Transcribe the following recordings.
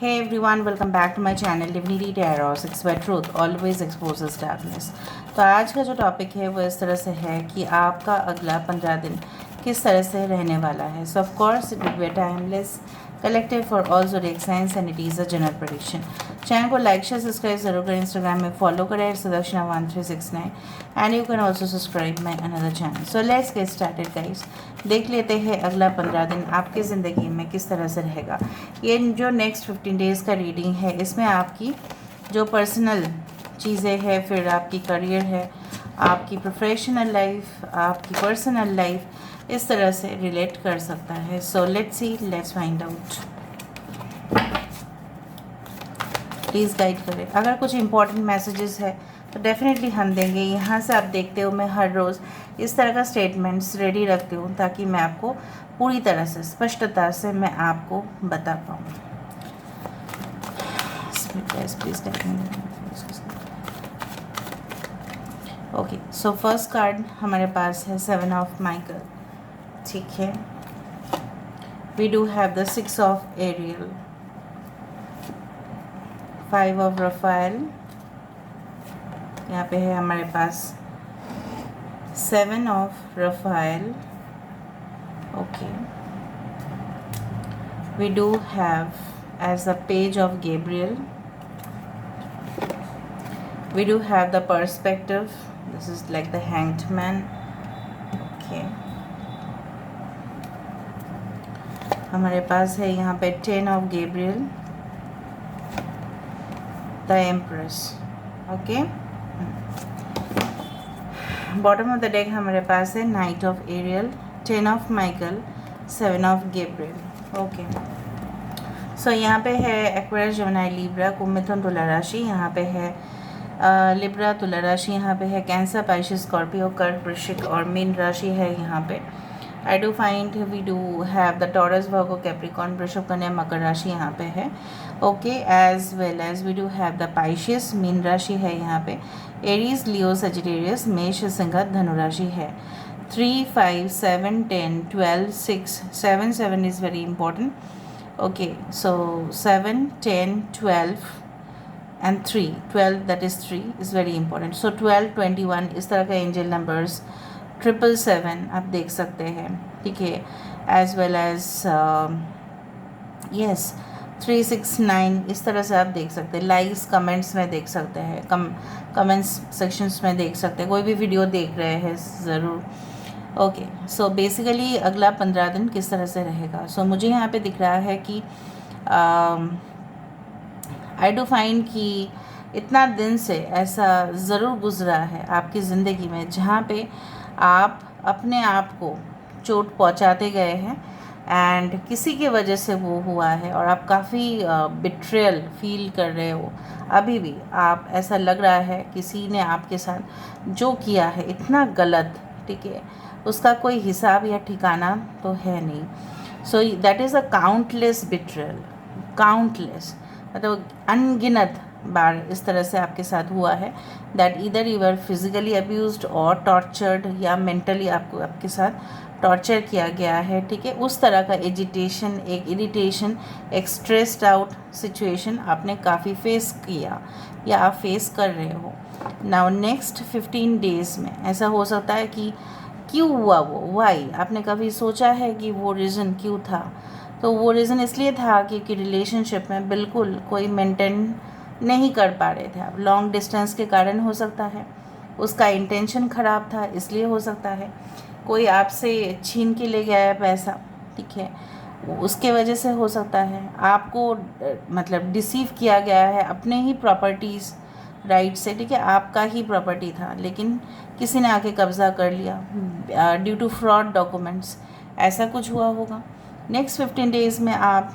Hey everyone, welcome back to my channel Divinity Tarot. It's where truth always exposes darkness. तो आज का जो topic है वो इस तरह से है कि आपका अगला 15 दिन किस तरह से रहने वाला है. So of course it will be a timeless collective for all zodiac signs and it is a general prediction. Channel को लाइक शेयर सब्सक्राइब जरूर करें. इंस्टाग्राम में फॉलो करें Sudakshina1369 and you can also subscribe my another channel. So let's get started guys. देख लेते हैं अगला 15 दिन आपकी ज़िंदगी में किस तरह से रहेगा. ये जो नेक्स्ट 15 डेज़ का रीडिंग है इसमें आपकी जो पर्सनल चीज़ें हैं, फिर आपकी करियर है, आपकी प्रोफेशनल लाइफ, आपकी पर्सनल लाइफ इस तरह से रिलेट कर सकता है. So let's see, let's find out. Please guide करें. अगर कुछ इंपॉर्टेंट मैसेजेस है तो डेफिनेटली हम देंगे. यहाँ से आप देखते हो मैं हर रोज़ इस तरह का स्टेटमेंट्स रेडी रखती हूँ ताकि मैं आपको पूरी तरह से स्पष्टता से मैं आपको बता पाऊँ. Please okay. So first card हमारे पास है 7 ऑफ माइकल. ठीक है. We do have the 6 of Ariel, 5 of Raphael. यहाँ पे है हमारे पास 7 of Raphael. Okay. We do have as the page of Gabriel. We do have the perspective. This is like the hanged man. Okay. हमारे पास है यहाँ पे 10 of Gabriel, the empress. Okay. Bottom of the deck हमारे पास है knight of Ariel, 10 of Michael, 7 of Gabriel. Okay. So यहाँ पे है एक्वेरियस, जेमिनी, लिब्रा, कुंभ, मिथुन, तुला राशि. यहाँ पे है लिब्रा, तुला राशि. यहाँ पे है कैंसर, पाइसेस, स्कॉर्पियो, कर्क, वृश्चिक और मीन राशि है यहाँ पे. I do find we do have the Taurus, Virgo, Capricorn, वृषभ, कन्या, मकर राशि यहाँ पे है. Okay. As well as we do have the Pisces, मीन राशि है यहाँ पे. एरीज, लियो, सजिटेरियस, मेष, सिंह, धनु राशि है. 3, 5, 7, 10, 12, 6, 7, 7 is very important. Okay, so 7, 10, 12 and 3, 12, that is 3 is very important. So 12, 21 इस तरह का एंजल नंबर्स, 777 आप देख सकते हैं. ठीक है. एज वेल एज यस 369 इस तरह से आप देख सकते हैं. लाइक्स कमेंट्स में देख सकते हैं, कमेंट्स सेक्शंस में देख सकते हैं. कोई भी वीडियो देख रहे हैं ज़रूर. ओके. सो बेसिकली अगला 15 दिन किस तरह से रहेगा. सो मुझे यहाँ पे दिख रहा है कि आई डू फाइंड कि इतना दिन से ऐसा ज़रूर गुजरा है आपकी ज़िंदगी में जहाँ पे आप अपने आप को चोट पहुँचाते गए हैं एंड किसी की वजह से वो हुआ है और आप काफ़ी बिट्रेयल फील कर रहे हो. अभी भी आप ऐसा लग रहा है किसी ने आपके साथ जो किया है इतना गलत, ठीक है, उसका कोई हिसाब या ठिकाना तो है नहीं. So that is a countless betrayal. Countless मतलब अनगिनत बार इस तरह से आपके साथ हुआ है दैट इधर यू आर फिजिकली अब्यूज्ड और टॉर्चर्ड या मेंटली आपके साथ टॉर्चर किया गया है. ठीक है. उस तरह का एजिटेशन, एक इरिटेशन, एक स्ट्रेस्ड आउट सिचुएशन आपने काफ़ी फेस किया या आप फेस कर रहे हो. नाउ नेक्स्ट 15 डेज़ में ऐसा हो सकता है कि क्यों हुआ वो, वाई, आपने कभी सोचा है कि वो रीज़न क्यों था. तो वो रीज़न इसलिए था क्योंकि रिलेशनशिप में बिल्कुल कोई मेंटेन नहीं कर पा रहे थे आप. लॉन्ग डिस्टेंस के कारण हो सकता है, उसका इंटेंशन ख़राब था इसलिए हो सकता है, कोई आपसे छीन के ले गया है पैसा, ठीक है, उसके वजह से हो सकता है, आपको मतलब डिसीव किया गया है अपने ही प्रॉपर्टीज़ राइट से. ठीक है. आपका ही प्रॉपर्टी था लेकिन किसी ने आके कब्ज़ा कर लिया ड्यू टू फ्रॉड डॉक्यूमेंट्स. ऐसा कुछ हुआ होगा. नेक्स्ट 15 डेज़ में आप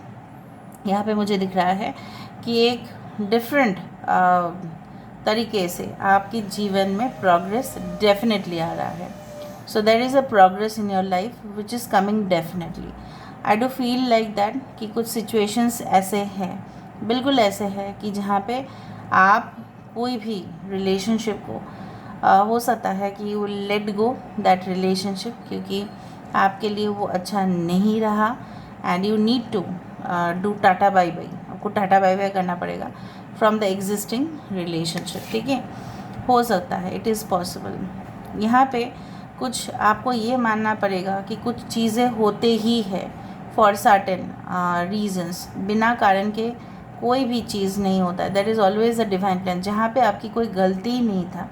यहाँ पे मुझे दिख रहा है कि एक डिफरेंट तरीके से आपके जीवन में प्रोग्रेस डेफिनेटली आ रहा है. So there is a progress in your life which is coming definitely. I do feel like that कि कुछ सिचुएशंस ऐसे हैं, बिल्कुल ऐसे हैं कि जहाँ पे आप कोई भी रिलेशनशिप को हो सकता है कि you let go that relationship क्योंकि आपके लिए वो अच्छा नहीं रहा and you need to do tata bye bye. आपको टाटा बाय बाय करना पड़ेगा फ्रॉम द एग्जिस्टिंग रिलेशनशिप, ठीक है, हो सकता है, इट इज़ पॉसिबल। यहाँ पे कुछ आपको ये मानना पड़ेगा कि कुछ चीज़ें होते ही है फॉर सर्टेन रीजंस, बिना कारण के कोई भी चीज़ नहीं होता है, that is always a divine plan. जहाँ पे आपकी कोई गलती नहीं था,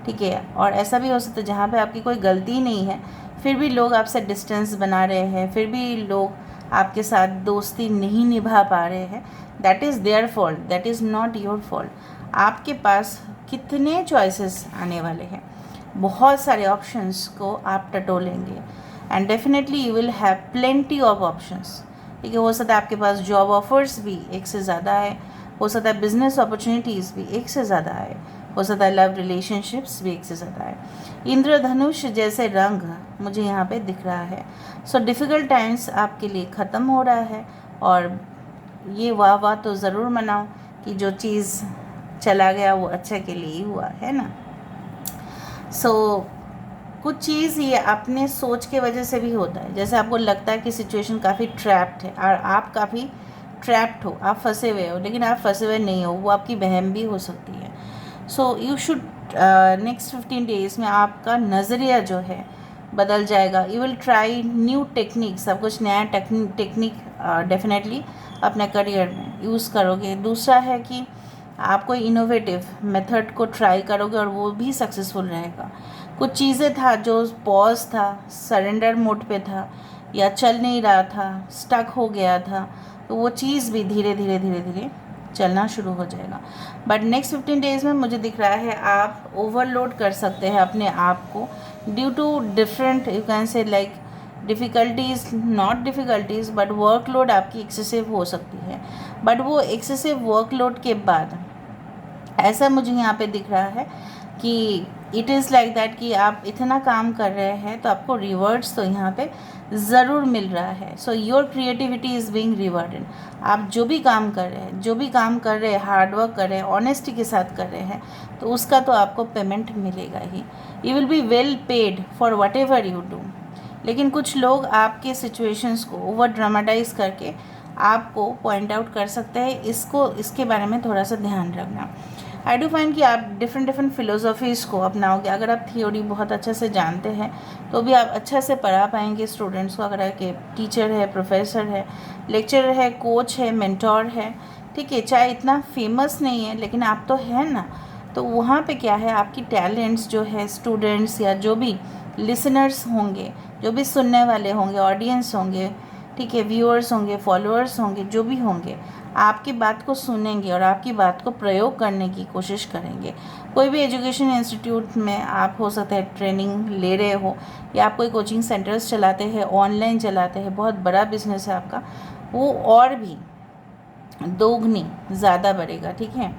ठीक है, और ऐसा भी हो सकता है जहाँ पे आपकी कोई गलती नहीं है फिर भी लोग आपसे डिस्टेंस बना रहे हैं, फिर भी लोग आपके साथ दोस्ती नहीं निभा पा रहे हैं, that is their fault, that is not your fault. आपके पास कितने चॉइसेस आने वाले हैं, बहुत सारे ऑप्शंस को आप टटोलेंगे and definitely you will have plenty of options, ठीक है। हो सकता है आपके पास जॉब ऑफर्स भी एक से ज़्यादा है, हो सकता है बिजनेस अपॉर्चुनिटीज़ भी एक से ज़्यादा है, हो सकता है लव रिलेशनशिप्स भी एक से ज़्यादा है। इंद्रधनुष जैसे रंग मुझे यहाँ पे दिख रहा है। सो डिफ़िकल्ट टाइम्स आपके लिए ख़त्म हो रहा है, और ये वाह तो ज़रूर मनाओ कि जो चीज़ चला गया वो अच्छे के लिए ही हुआ है ना। सो कुछ चीज़ ये अपने सोच के वजह से भी होता है, जैसे आपको लगता है कि सिचुएशन काफ़ी ट्रैप्ड है और आप काफ़ी ट्रैप्ड हो, आप फंसे हुए हो, लेकिन आप फंसे हुए नहीं हो, वो आपकी बहन भी हो सकती है। So you should next 15 days में आपका नज़रिया जो है बदल जाएगा। You will try new technique, सब कुछ नया टेक्निक डेफिनेटली अपने करियर में यूज़ करोगे। दूसरा है कि आप कोई इनोवेटिव मेथड को ट्राई करोगे और वो भी सक्सेसफुल रहेगा। कुछ चीज़ें था जो पॉज था, सरेंडर मोड पे था, या चल नहीं रहा था, स्टक हो गया था, तो वो चीज़ भी धीरे धीरे धीरे धीरे चलना शुरू हो जाएगा। बट नेक्स्ट 15 डेज़ में मुझे दिख रहा है आप ओवरलोड कर सकते हैं अपने आप को due to different, you can say like difficulties, not difficulties but workload आपकी एक्सेसिव हो सकती है। बट वो एक्सेसिव वर्कलोड के बाद ऐसा मुझे यहाँ पे दिख रहा है कि इट इज़ लाइक दैट कि आप इतना काम कर रहे हैं तो आपको रिवॉर्ड्स तो यहाँ पे ज़रूर मिल रहा है। So your creativity is being rewarded. आप जो भी काम कर रहे हैं, जो भी काम कर रहे हैं, हार्डवर्क कर रहे हैं, ऑनेस्टी के साथ कर रहे हैं, तो उसका तो आपको पेमेंट मिलेगा ही। You will be well paid for whatever you do. लेकिन कुछ लोग आपके सिचुएशंस को ओवर ड्रामेटाइज करके आपको पॉइंट आउट कर सकते हैं, इसके बारे में थोड़ा सा ध्यान रखना। आई डू फाइंड कि आप डिफरेंट फिलोसॉफीज़ को अपनाओगे। अगर आप थियोरी बहुत अच्छे से जानते हैं तो भी आप अच्छा से पढ़ा पाएंगे स्टूडेंट्स को। अगर आपके टीचर है, प्रोफेसर है, लेक्चरर है, कोच है, मेंटोर है, ठीक है, चाहे इतना फेमस नहीं है लेकिन आप तो है ना, तो वहाँ पे क्या है, आपकी टैलेंट्स जो है स्टूडेंट्स या जो भी लिसनर्स होंगे, जो भी सुनने वाले होंगे, ऑडियंस होंगे, ठीक है, व्यूअर्स होंगे, फॉलोअर्स होंगे, जो भी होंगे, आपकी बात को सुनेंगे और आपकी बात को प्रयोग करने की कोशिश करेंगे। कोई भी एजुकेशन इंस्टीट्यूट में आप हो सकता है ट्रेनिंग ले रहे हो, या आप कोई कोचिंग सेंटर्स चलाते हैं, ऑनलाइन चलाते हैं, बहुत बड़ा बिजनेस है आपका, वो और भी दोगुनी ज़्यादा बढ़ेगा, ठीक है।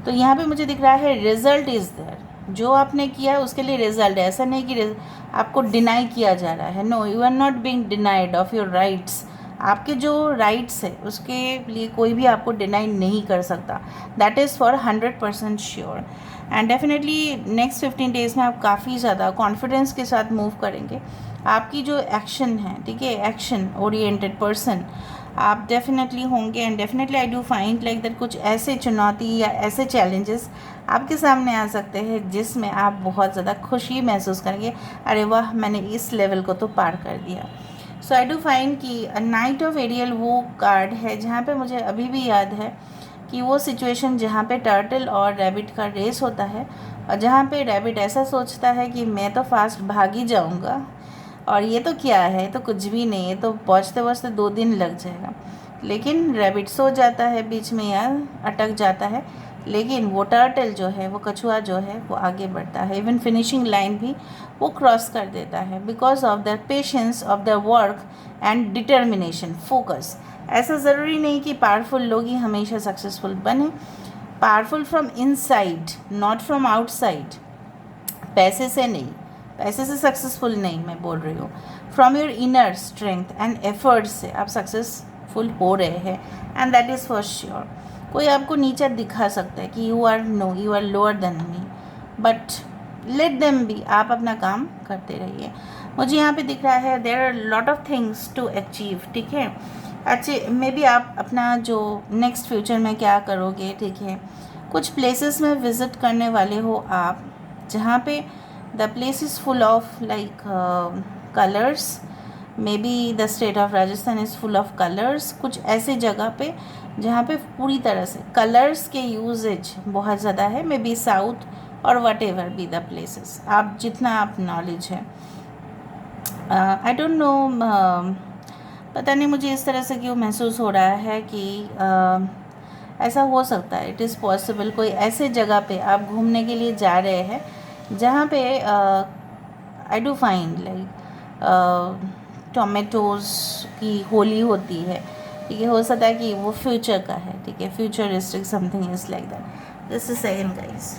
तो यहाँ पे मुझे दिख रहा है रिजल्ट इज़ देयर, जो आपने किया है उसके लिए रिजल्ट है। ऐसा नहीं कि आपको डिनाई किया जा रहा है, no, you are not being denied of your rights. आपके जो राइट्स है उसके लिए कोई भी आपको डिनाई नहीं कर सकता, that is for 100% sure. And definitely next 15 days में आप काफ़ी ज़्यादा कॉन्फिडेंस के साथ मूव करेंगे। आपकी जो एक्शन है, ठीक है, एक्शन ओरिएंटेड पर्सन आप डेफिनेटली होंगे। And definitely I do find like that कुछ ऐसे चुनौती या ऐसे चैलेंजेस आपके सामने आ सकते हैं जिसमें आप बहुत ज़्यादा खुशी महसूस करेंगे, अरे वाह मैंने इस लेवल को तो पार कर दिया। सो आई डू फाइंड कि नाइट ऑफ एरियल वो कार्ड है जहाँ पे मुझे अभी भी याद है कि वो सिचुएशन जहाँ पे टर्टल और रैबिट का रेस होता है, और जहाँ पे रैबिट ऐसा सोचता है कि मैं तो फास्ट भाग ही जाऊँगा और ये तो क्या है, तो कुछ भी नहीं है, तो पहुँचते पहुँचते 2 दिन लग जाएगा। लेकिन रैबिट सो जाता है बीच में या अटक जाता है, लेकिन वो टर्टल जो है, वो कछुआ जो है, वो आगे बढ़ता है, इवन फिनिशिंग लाइन भी वो क्रॉस कर देता है because of the patience of the work and determination, focus. ऐसा ज़रूरी नहीं कि पावरफुल लोग ही हमेशा सक्सेसफुल बने। Powerful from inside, not from outside. पैसे से नहीं, पैसे से सक्सेसफुल नहीं मैं बोल रही हूँ, from your inner strength and efforts से आप सक्सेसफुल हो रहे हैं, and that is for sure. कोई आपको नीचा दिखा सकता है कि you are lower than me, but let them be, आप अपना काम करते रहिए। मुझे यहाँ पे दिख रहा है there are lot of things to achieve, ठीक है। अच्छे मे बी आप अपना जो नेक्स्ट फ्यूचर में क्या करोगे, ठीक है, कुछ प्लेसेस में विज़िट करने वाले हो आप, जहाँ पे the place is full of like colours, may be the state of Rajasthan is full of colours. कुछ ऐसे जगह पे जहाँ पे पूरी तरह से कलर्स के यूजेज बहुत ज़्यादा है, मे बी साउथ और what ever be the places, आप जितना आप नॉलेज है। आई डोंट नो, पता नहीं मुझे इस तरह से क्यों महसूस हो रहा है कि ऐसा हो सकता है, इट इज़ पॉसिबल कोई ऐसे जगह पे आप घूमने के लिए जा रहे हैं जहाँ पे I do find like tomatoes की होली होती है, ठीक है, हो सकता है कि वो फ्यूचर का है, ठीक है, futuristic something is like that. This is second guys.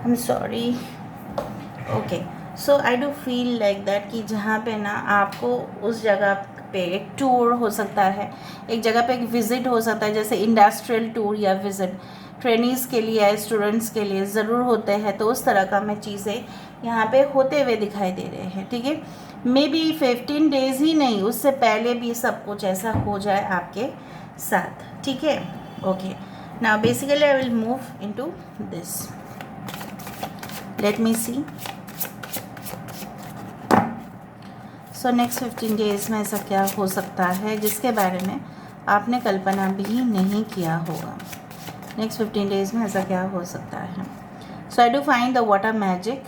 I'm sorry. Okay, so I do feel like that कि जहाँ पे ना आपको उस जगह पे एक टूर हो सकता है, एक जगह पे एक विज़िट हो सकता है, जैसे इंडस्ट्रियल टूर या विज़िट ट्रेनीज़ के लिए या स्टूडेंट्स के लिए ज़रूर होते हैं, तो उस तरह का मैं चीज़ें यहाँ पे होते हुए दिखाई दे रहे हैं, ठीक है। मे बी 15 डेज़ ही नहीं, उससे पहले भी सब कुछ ऐसा हो जाए आपके साथ, ठीक है। Okay, now basically I will move into this, let me see. So next 15 days में ऐसा क्या हो सकता है जिसके बारे में आपने कल्पना भी नहीं किया होगा। नेक्स्ट 15 डेज़ में ऐसा क्या हो सकता है। So I do find the water magic.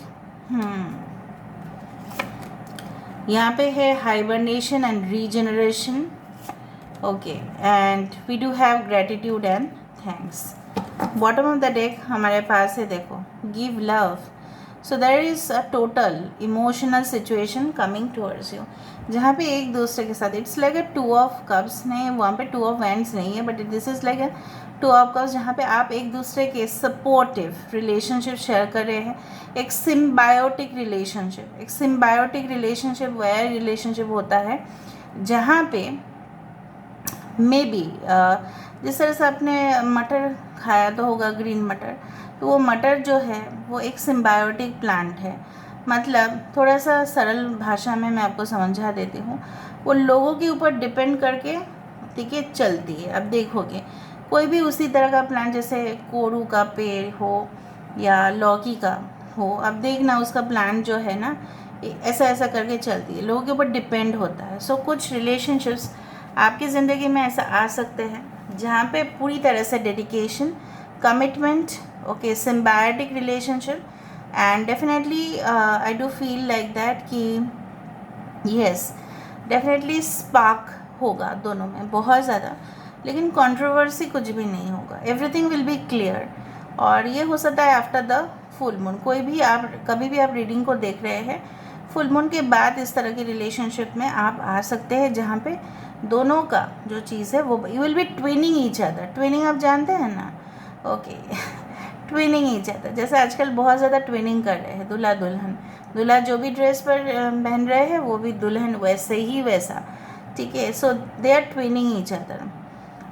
यहाँ पे है hibernation and regeneration, okay, and we do have gratitude and thanks. Bottom of the deck हमारे पास है, देखो, give love. So there is a total emotional situation coming towards you, जहाँ पे एक दूसरे के साथ it's like a 2 of cups नहीं, वहाँ पे 2 ऑफ वैंड्स नहीं है, but this is like a 2 of cups, जहाँ पे आप एक दूसरे के सपोर्टिव रिलेशनशिप शेयर कर रहे हैं, एक सिम्बायोटिक रिलेशनशिप। एक सिम्बायोटिक रिलेशनशिप वह रिलेशनशिप होता है जहाँ पे मे बी जिस तरह से आपने मटर खाया तो होगा, ग्रीन मटर, तो वो मटर जो है वो एक सिम्बायोटिक प्लांट है। मतलब थोड़ा सा सरल भाषा में मैं आपको समझा देती हूँ, वो लोगों के ऊपर डिपेंड करके, ठीक है, चलती है। अब देखोगे कोई भी उसी तरह का प्लांट, जैसे कोरू का पेड़ हो या लौकी का हो, अब देखना उसका प्लांट जो है ना ऐसा ऐसा करके चलती है, लोगों के ऊपर डिपेंड होता है। सो कुछ रिलेशनशिप्स आपकी ज़िंदगी में ऐसा आ सकते हैं जहाँ पे पूरी तरह से dedication, commitment, okay, symbiotic relationship, and definitely I do feel like that कि यस, डेफिनेटली स्पार्क होगा दोनों में बहुत ज़्यादा, लेकिन कंट्रोवर्सी कुछ भी नहीं होगा, एवरीथिंग विल बी क्लियर। और ये हो सकता है आफ्टर द फुल मून, कोई भी आप कभी भी आप रीडिंग को देख रहे हैं, फुल मून के बाद इस तरह की रिलेशनशिप में आप आ सकते हैं जहाँ पे दोनों का जो चीज़ है वो you will B twinning each other. Twinning आप जानते हैं ना, ओके, ट्विनिंग ईच अदर, जैसे आजकल बहुत ज़्यादा ट्विनिंग कर रहे हैं, दूल्हा दुल्हन, दूल्हा जो भी ड्रेस पर पहन रहे हैं वो भी दुल्हन वैसे ही वैसा, ठीक है। So they are twinning each other.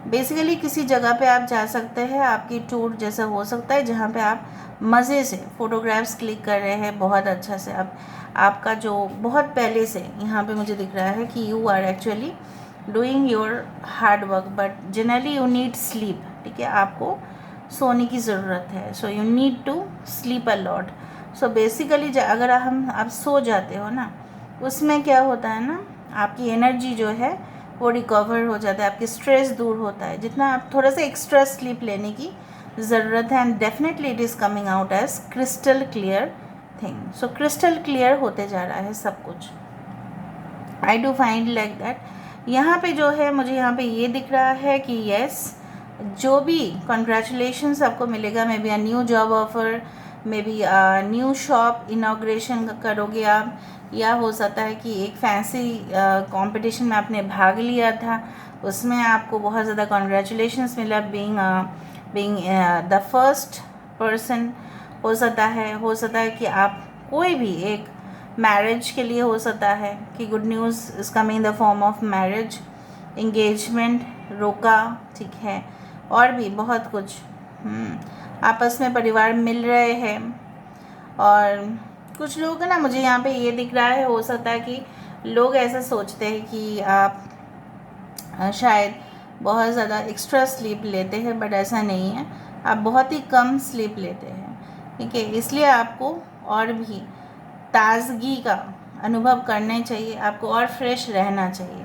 Basically किसी जगह पे आप जा सकते हैं, आपकी टूर जैसा हो सकता है जहाँ पे आप मज़े से फ़ोटोग्राफ्स क्लिक कर रहे हैं बहुत अच्छा से। अब आपका जो बहुत पहले से यहाँ पे मुझे दिख रहा है कि you are actually doing your hard work, but generally you need sleep, ठीक है, आपको सोने की ज़रूरत है। So you need to sleep a lot. So basically अगर आप सो जाते हो ना, उसमें क्या होता है ना, आपकी एनर्जी जो है वो रिकवर हो जाता है, आपकी स्ट्रेस दूर होता है, जितना आप थोड़ा सा एक्स्ट्रा स्लीप लेने की ज़रूरत है, and definitely it is coming out as crystal clear thing. So crystal clear होते जा रहा है सब कुछ, I do find like that. यहाँ पे जो है मुझे यहाँ पे ये दिख रहा है कि येस, जो भी कॉन्ग्रेचुलेशंस आपको मिलेगा, may be a new job offer, may be new shop inauguration करोगे आप, या हो सकता है कि एक फैंसी कंपटीशन में आपने भाग लिया था, उसमें आपको बहुत ज़्यादा कॉन्ग्रेचुलेशंस मिला, बीइंग द फर्स्ट पर्सन। हो सकता है कि आप कोई भी एक मैरिज के लिए हो सकता है कि good news is coming the form of marriage, engagement रोका, ठीक है, और भी बहुत कुछ आपस में परिवार मिल रहे हैं। और कुछ लोग ना, मुझे यहाँ पे ये दिख रहा है, हो सकता है कि लोग ऐसा सोचते हैं कि आप शायद बहुत ज़्यादा एक्स्ट्रा स्लीप लेते हैं, बट ऐसा नहीं है। आप बहुत ही कम स्लीप लेते हैं, ठीक है। इसलिए आपको और भी ताज़गी का अनुभव करना चाहिए, आपको और फ्रेश रहना चाहिए।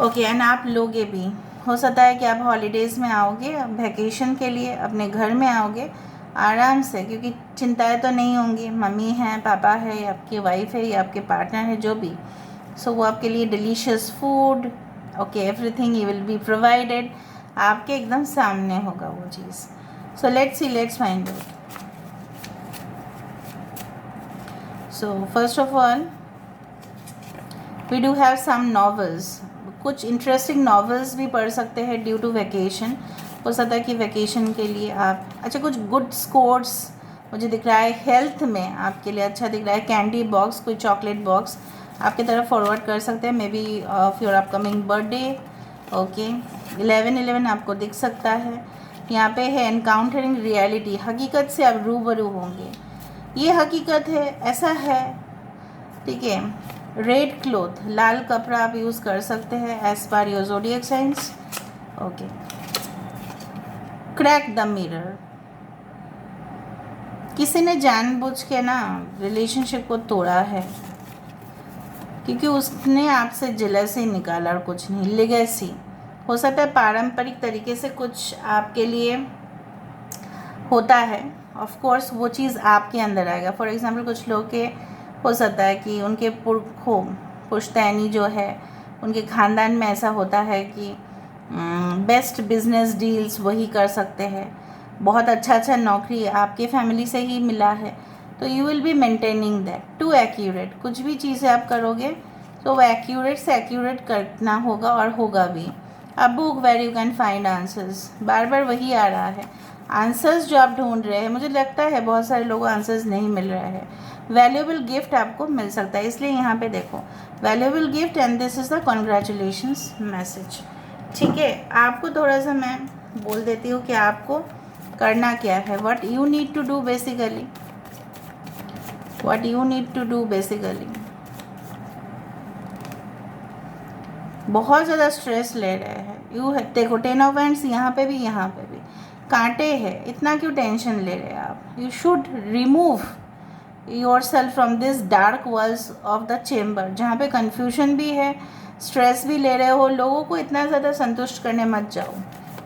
ओके, एंड आप लोगे भी, हो सकता है कि आप हॉलीडेज़ में आओगे, वैकेशन के लिए अपने घर में आओगे आराम से, क्योंकि चिंताएं तो नहीं होंगी। मम्मी हैं, पापा है, या आपकी वाइफ है, या आपके पार्टनर है, जो भी। सो वो आपके लिए delicious food, okay, everything you will be provided, आपके एकदम सामने होगा वो चीज़। So let's find out. So first of all we do have some novels. कुछ इंटरेस्टिंग नॉवेल्स भी पढ़ सकते हैं ड्यू टू वैकेशन। हो सकता है कि वैकेशन के लिए आप, अच्छा, कुछ गुड स्कोर्स मुझे दिख रहा है, हेल्थ में आपके लिए अच्छा दिख रहा है। कैंडी बॉक्स, कोई चॉकलेट बॉक्स आपकी तरफ फॉरवर्ड कर सकते हैं, may be of your upcoming birthday. Okay, 11/11 आपको दिख सकता है। यहाँ पे है एनकाउंटरिंग रियलिटी, हकीकत से आप रूबरू होंगे, ये हकीकत है, ऐसा है, ठीक है। रेड क्लोथ, लाल कपड़ा आप यूज़ कर सकते हैं as per your zodiac science. Okay, crack the mirror, किसी ने जानबूझ के ना रिलेशनशिप को तोड़ा है, क्योंकि उसने आपसे जेलसी निकाला और कुछ नहीं। लेगेसी, हो सकता है पारंपरिक तरीके से कुछ आपके लिए होता है, ऑफ कोर्स वो चीज़ आपके अंदर आएगा। फॉर एग्जांपल, कुछ लोग के हो सकता है कि उनके पुश्तैनी जो है, उनके ख़ानदान में ऐसा होता है कि बेस्ट बिजनेस डील्स वही कर सकते हैं, बहुत अच्छा नौकरी आपके फैमिली से ही मिला है, तो you will be maintaining that too accurate. कुछ भी चीज़ें आप करोगे तो वो एक्यूरेट से एक्यूरेट करना होगा, और होगा भी। A book where you can find answers, बार बार वही आ रहा है, आंसर्स जो आप ढूंढ रहे हैं। मुझे लगता है बहुत सारे लोगों को आंसर्स नहीं मिल रहा है। वैल्यूएबल गिफ्ट आपको मिल सकता है, इसलिए यहाँ पे देखो valuable gift, and this is the congratulations message, ठीक है। आपको थोड़ा सा मैं बोल देती हूँ कि आपको करना क्या है, what you need to do basically, what you need to do basically. बहुत ज़्यादा स्ट्रेस ले रहे हैं यू, देखो 10 ऑफ हैंड्स यहाँ पे भी, यहाँ पे भी कांटे हैं, इतना क्यों टेंशन ले रहे हैं आप। You should remove yourself from this dark worlds of the chamber, जहाँ पे कन्फ्यूजन भी है, स्ट्रेस भी ले रहे हो। लोगों को इतना ज़्यादा संतुष्ट करने मत जाओ,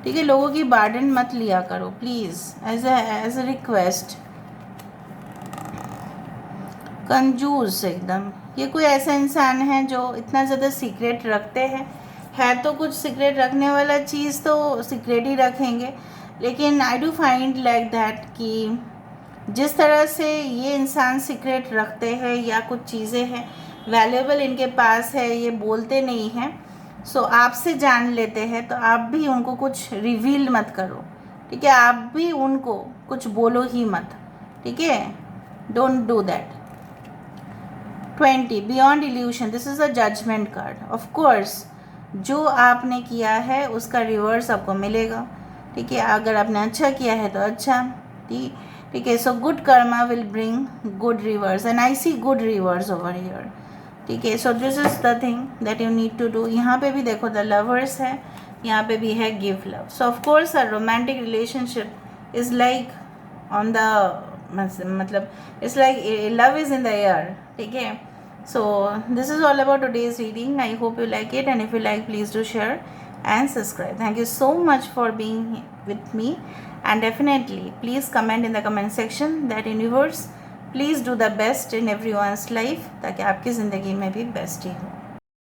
ठीक है। लोगों की बर्डन मत लिया करो प्लीज़, एज ए रिक्वेस्ट। कंजूस एकदम, ये कोई ऐसा इंसान है जो इतना ज़्यादा सीक्रेट रखते हैं, है तो कुछ सीक्रेट रखने वाला चीज़ तो सीक्रेट ही रखेंगे, लेकिन आई डू फाइंड लाइक दैट कि जिस तरह से ये इंसान सीक्रेट रखते हैं, या कुछ चीज़ें हैं वैल्यूएबल इनके पास है, ये बोलते नहीं हैं, सो आपसे जान लेते हैं, तो आप भी उनको कुछ रिवील मत करो, ठीक है। आप भी उनको कुछ बोलो ही मत, ठीक है, don't do that. 20 beyond illusion, this is a judgment card. Of course जो आपने किया है उसका रिवर्स आपको मिलेगा, ठीक है। अगर आपने अच्छा किया है तो अच्छा, ठीक है। So good karma will bring good rewards, and I see good rewards over here, ठीक है। So this is the thing that you need to do. यहाँ पे भी देखो द लवर्स है, यहाँ पे भी है give love. So of course a romantic relationship is like on the, मतलब it's like love is in the air, ठीक है। So this is all about today's reading. I hope you like it, and if you like, please do share and subscribe. Thank you so much for being with me, and definitely please comment in the comment section that universe please do the best in everyone's life, ताकि आपकी ज़िंदगी में भी best ही हो।